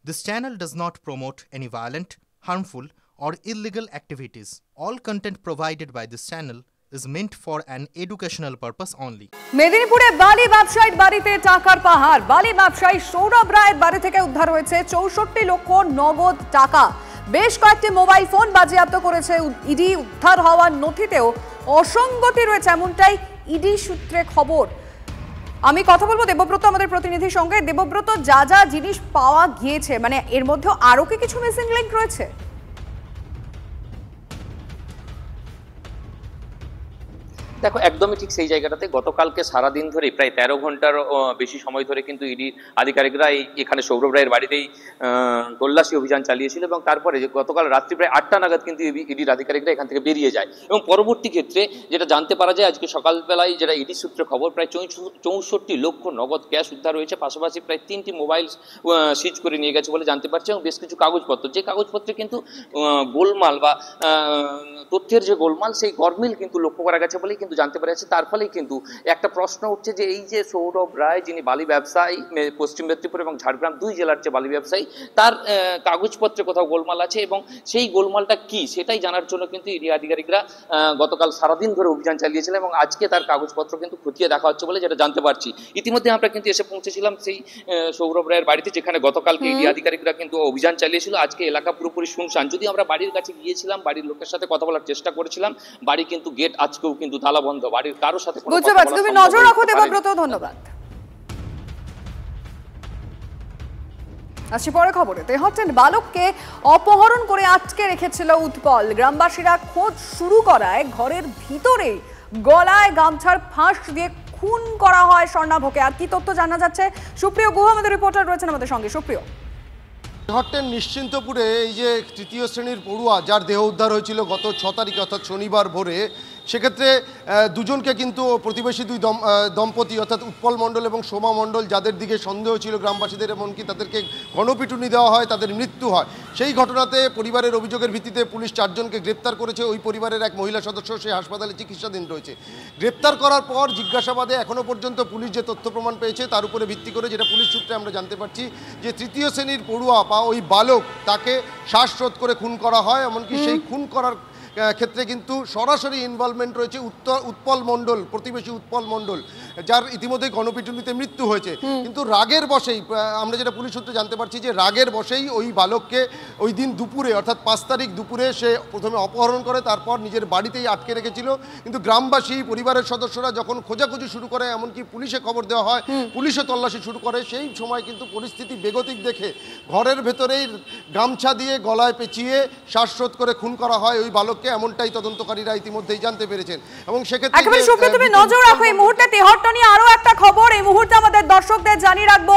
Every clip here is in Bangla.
This channel does not promote any violent, harmful, or illegal activities. All content provided by this channel is meant for an educational purpose only. মেদিনীপুরে বালি ব্যবসায়ীর বাড়িতে টাকার পাহাড়। বালি ব্যবসায়ী সৌরভ রায়ের বাড়ি থেকে উদ্ধার হয়েছে 64 লক্ষ নগদ টাকা। বেশ কয়েকটি মোবাইল ফোন বাজেয়াপ্ত করেছে ইডি। উদ্ধার হওয়ার নথিতেও অসঙ্গতি রয়েছে, এমনটাই ইডি সূত্রে খবর। আমি কথা বলবো দেবব্রত আমাদের প্রতিনিধির সঙ্গে। দেবব্রত, যা যা জিনিস পাওয়া গিয়েছে, মানে এর মধ্যে আরো কি কিছু মিসিং লিংক রয়েছে? দেখো, একদমই ঠিক সেই জায়গাটাতে গতকালকে সারাদিন ধরে প্রায় 13 ঘন্টার বেশি সময় ধরে কিন্তু ইডি আধিকারিকরা এখানে সৌরভ রায়ের বাড়িতেই তল্লাশি অভিযান চালিয়েছিল এবং তারপরে গতকাল রাত্রি প্রায় 8টা নাগাদ কিন্তু ইডির আধিকারিকরা এখান থেকে বেরিয়ে যায় এবং পরবর্তী ক্ষেত্রে যেটা জানতে পারা যায়, আজকে সকালবেলায় যেটা ইডি সূত্রে খবর, প্রায় 64 লক্ষ নগদ ক্যাশ উদ্ধার হয়েছে। পাশাপাশি প্রায় 3টি মোবাইল সিজ করে নিয়ে গেছে বলে জানতে পারছে এবং বেশ কিছু কাগজপত্র, যে কাগজপত্রে কিন্তু গোলমাল বা তথ্যের যে গোলমাল, সেই গরমিল কিন্তু লক্ষ্য করা গেছে বলেই কিন্তু জানতে পেরেছে। তার ফলেই কিন্তু একটা প্রশ্ন উঠছে যে এই যে সৌরভ রায়, যিনি বালি ব্যবসায়ী, পশ্চিম মেদিনীপুর এবং ঝাড়গ্রাম দুই জেলার যে বালি ব্যবসায়ী, তার কাগজপত্রে কোথাও গোলমাল আছে এবং সেই গোলমালটা কি সেটাই জানার জন্য কিন্তু ইডি আধিকারিকরা গতকাল সারাদিন ধরে অভিযান চালিয়েছিলেন এবং আজকে তার কাগজপত্র কিন্তু খতিয়ে দেখা হচ্ছে বলে যেটা জানতে পারছি। ইতিমধ্যে আমরা কিন্তু এসে পৌঁছেছিলাম সেই সৌরভ রায়ের বাড়িতে, যেখানে গতকালকে ইডি আধিকারিকরা কিন্তু অভিযান চালিয়েছিল। আজকে এলাকা পুরোপুরি শুনশান। যদি আমরা বাড়ির কাছে গিয়েছিলাম, বাড়ির লোকের সাথে কথা বলার চেষ্টা করেছিলাম, বাড়ি কিন্তু গেট আজকেও কিন্তু তালা বন্ধ, বাড়ির কারোর সাথে কোনো কথা বলা। তুমি নজর রাখো দেবব্রত, ধন্যবাদ। আসি পরে খবরে। তেহট্টের বালককে অপহরণ করে আটকে রেখেছিল উৎপল। গ্রামবাসীরা খোঁজ শুরু করায় ঘরের ভিতরেই গলায় গামছার ফাঁস দিয়ে খুন করা হয় স্বর্ণাভকে। আর কি তথ্য জানা যাচ্ছে, সুপ্রিয় গুহ আমাদের রিপোর্টার রয়েছেন আমাদের সঙ্গে। সুপ্রিয়, তেহট্টের নিশ্চিন্তপুরে এই যে তৃতীয় শ্রেণীর পড়ুয়া যার দেহ উদ্ধার হয়েছিল গত 6 তারিখে অর্থাৎ শনিবার ভোরে, সেক্ষেত্রে দুজনকে কিন্তু প্রতিবেশী দুই দম্পতি অর্থাৎ উৎপল মণ্ডল এবং সোমা মণ্ডল, যাদের দিকে সন্দেহ ছিল গ্রামবাসীদের, এমনকি তাদেরকে গণপিটুনি দেওয়া হয়, তাদের মৃত্যু হয়। সেই ঘটনাতে পরিবারের অভিযোগের ভিত্তিতে পুলিশ 4 জনকে গ্রেপ্তার করেছে। ওই পরিবারের এক মহিলা সদস্য সেই হাসপাতালে চিকিৎসাধীন রয়েছে। গ্রেপ্তার করার পর জিজ্ঞাসাবাদে এখনও পর্যন্ত পুলিশ যে তথ্য প্রমাণ পেয়েছে তার উপরে ভিত্তি করে, যেটা পুলিশ সূত্রে আমরা জানতে পারছি, যে তৃতীয় শ্রেণীর পড়ুয়া বা ওই বালক, তাকে শ্বাসরোধ করে খুন করা হয়। এমনকি সেই খুন করার ক্ষেত্রে কিন্তু সরাসরি ইনভলভমেন্ট রয়েছে উৎপল মণ্ডল, প্রতিবেশী উৎপল মণ্ডল, যার ইতিমধ্যে গণপিটুনিতে মৃত্যু হয়েছে। কিন্তু রাগের বশেই, আমরা যেটা পুলিশ সূত্রে জানতে পারছি, যে রাগের বশেই ওই বালককে ওই দিন দুপুরে অর্থাৎ 5 তারিখ দুপুরে সে প্রথমে অপহরণ করে, তারপর নিজের বাড়িতেই আটকে রেখেছিল। কিন্তু গ্রামবাসী, পরিবারের সদস্যরা যখন খোঁজাখুঁজি শুরু করে, এমনকি পুলিশে খবর দেওয়া হয়, পুলিশে তল্লাশি শুরু করে, সেই সময় কিন্তু পরিস্থিতি বেগতিক দেখে ঘরের ভেতরেই গামছা দিয়ে গলায় পেঁচিয়ে শ্বাসরোধ করে খুন করা হয় ওই বালক। এমনটাই তদন্তকারীরা ইতিমধ্যেই জানতে পেরেছেন এবং সেক্ষেত্রে তুমি নজর রাখো। এই মুহূর্তে তেহট্ট নিয়ে আরো একটা খবর এই মুহূর্তে আমাদের দর্শকদের জানিয়ে রাখবো।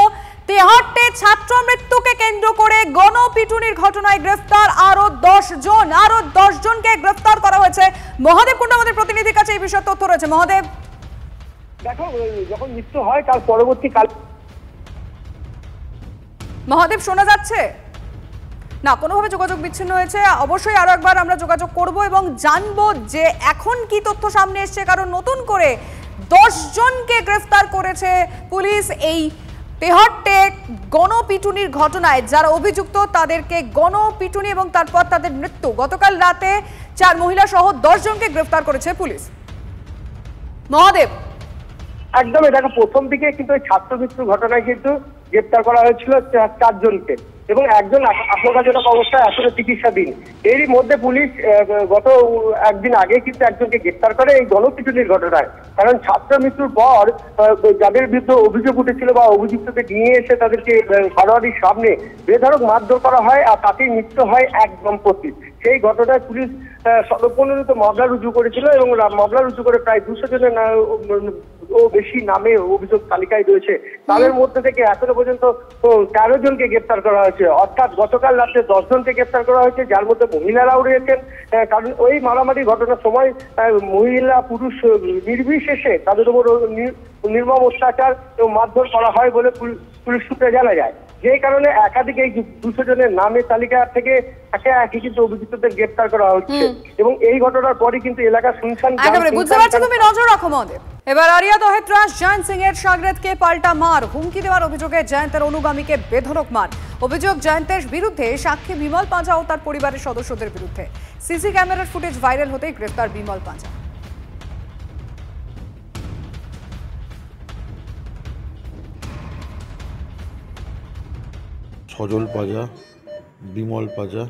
তেহট্টে ছাত্র মৃত্যুকে কেন্দ্র করে গণপিটুনির ঘটনায় গ্রেফতার আরো 10 জন। আরো 10 জনকে গ্রেফতার করা হয়েছে। মহাদেব কুন্ডু আমাদের প্রতিনিধির কাছে এই বিষয়ে তথ্য রয়েছে। মহাদেব, দেখো, যখন মৃত্যু হয় তার পরবর্তী কাল। মহাদেব শোনা যাচ্ছে না? কোনোভাবে যোগাযোগ বিচ্ছিন্ন হয়েছে। অবশ্যই আরো একবার আমরা যোগাযোগ করব এবং জানবো যে এখন কি তথ্য সামনে এসছে, কারণ নতুন করে 10 জনকে গ্রেফতার করেছে পুলিশ এই তেহট্টে গণপিটুনির ঘটনায়। যারা অভিযুক্ত তাদেরকে গণপিটুনি এবং তারপর তাদের মৃত্যু। গতকাল রাতে 4 মহিলা সহ 10 জনকে গ্রেফতার করেছে পুলিশ। মহাদেব, একদম, দেখো, প্রথম দিকে কিন্তু ওই ছাত্র মৃত্যুর ঘটনায় কিন্তু গ্রেপ্তার করা হয়েছিল 4 জনকে এবং একজন আশঙ্কাজনক অবস্থায় আসলে চিকিৎসাধীন। এরই মধ্যে পুলিশ গত একদিন আগে কিন্তু একজনকে গ্রেপ্তার করে এই গণপিটুনির ঘটনায়। কারণ ছাত্র মৃত্যুর পর যাদের বিরুদ্ধে অভিযোগ উঠেছিল বা অভিযুক্তকে নিয়ে এসে তাদেরকে বাড়ির সামনে বেধড়ক মারধর করা হয় আর তাতেই মৃত্যু হয় এক দম্পতি। সেই ঘটনায় পুলিশ সর্বপরিণত মামলা রুজু করেছিল এবং মামলা রুজু করে প্রায় 200 জনের বেশি নামে অভিযোগ তালিকায় রয়েছে। তাদের মধ্যে থেকে এখনো পর্যন্ত 13 জনকে গ্রেপ্তার করা হয়েছে। অর্থাৎ গতকাল রাতে 10 জনকে গ্রেপ্তার করা হয়েছে, যার মধ্যে মহিলারাও রয়েছেন। কারণ ওই মারামারি ঘটনার সময় মহিলা পুরুষ নির্বিশেষে তাদের উপর নির্মম অত্যাচার এবং মারধর করা হয় বলে পুলিশ সূত্রে জানা যায়। যে কারণে একাধিক এই 200 জনের নামের তালিকা থেকে একে কিন্তু অভিযুক্তদের গ্রেপ্তার করা হচ্ছে এবং এই ঘটনার পরই কিন্তু এলাকা শুনশান। বুঝতে পারছি, তুমি নজর রাখো মহাদেব। এবার আরিয়া দহেত্রাস জয়ন্ত সিং এর শাগরেদকে পাল্টা মার, হুমকি দেওয়ার অভিযোগে জয়ন্তের অনুগামীকে বেধড়ক মার। অভিযোগ জয়ন্তের বিরুদ্ধে সাক্ষী বিমল পাঁজা ও তার পরিবারের সদস্যদের বিরুদ্ধে। সিসি ক্যামেরার ফুটেজ ভাইরাল হতেই গ্রেফতার বিমল পাঁজা। সজল পাঁজা, বিমল পাঁজা,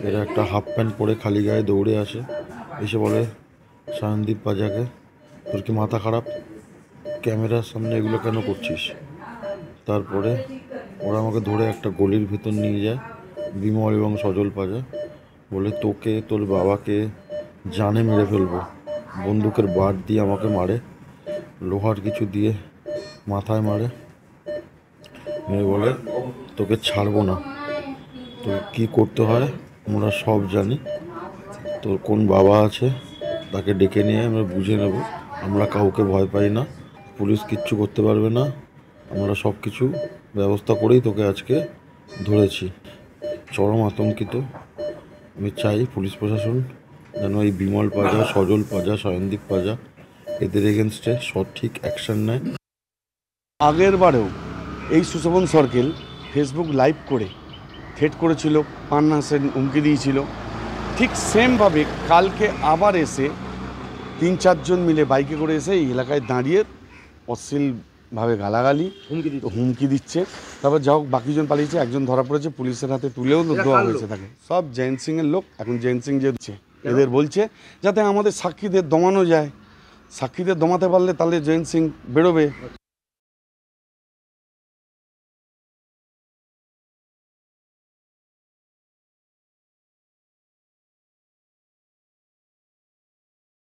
এরা একটা হাফ প্যান্ট পরে খালি গায়ে দৌড়ে আসে, এসে বলে সায়নদীপ পাঁজাকে, তোর কি মাথা খারাপ, ক্যামেরার সামনে এগুলো কেন করছিস? তারপরে ওরা আমাকে ধরে একটা গলির ভিতর নিয়ে যায়, বিমল এবং সজল পাঁজা, বলে তোকে তোর বাবাকে জানে মেরে ফেলবো। বন্দুকের বাট দিয়ে আমাকে মারে, লোহার কিছু দিয়ে মাথায় মারে, মেয়ে বলে তোকে ছাড়বো না, তোকে কী করতে হয় আমরা সব জানি, তোর কোন বাবা আছে তাকে ডেকে নিয়ে আমরা বুঝে নেব, আমরা কাউকে ভয় পাই না, পুলিশ কিচ্ছু করতে পারবে না, আমরা সব কিছু ব্যবস্থা করেই তোকে আজকে ধরেছি। চরম আতঙ্কিত। আমি চাই পুলিশ প্রশাসন যেন এই বিমল পাঁজা, সজল পাঁজা, সায়নদীপ পাঁজা এদের এগেনস্টে সঠিক অ্যাকশন নেয়। আগের বারেও এই সুশোভন সরকেল ফেসবুক লাইভ করে থ্রেট করেছিল, পান্না সেন হুমকি দিয়েছিল। ঠিক সেমভাবে কালকে আবার এসে 3-4 জন মিলে বাইকে করে এসে এই এলাকায় দাঁড়িয়ে অশ্লীলভাবে গালাগালি হুমকি দিচ্ছে। তারপর যা হোক বাকিজন পালিয়েছে, একজন ধরা পড়েছে, পুলিশের হাতে তুলেও দেওয়া হয়েছে তাকে। সব জয়ন্ত সিংয়ের লোক। এখন জয়ন্ত সিং যে দিচ্ছে এদের বলছে যাতে আমাদের সাক্ষীদের দমানো যায়, সাক্ষীদের দমাতে পারলে তাহলে জয়ন্ত সিং বেরোবে।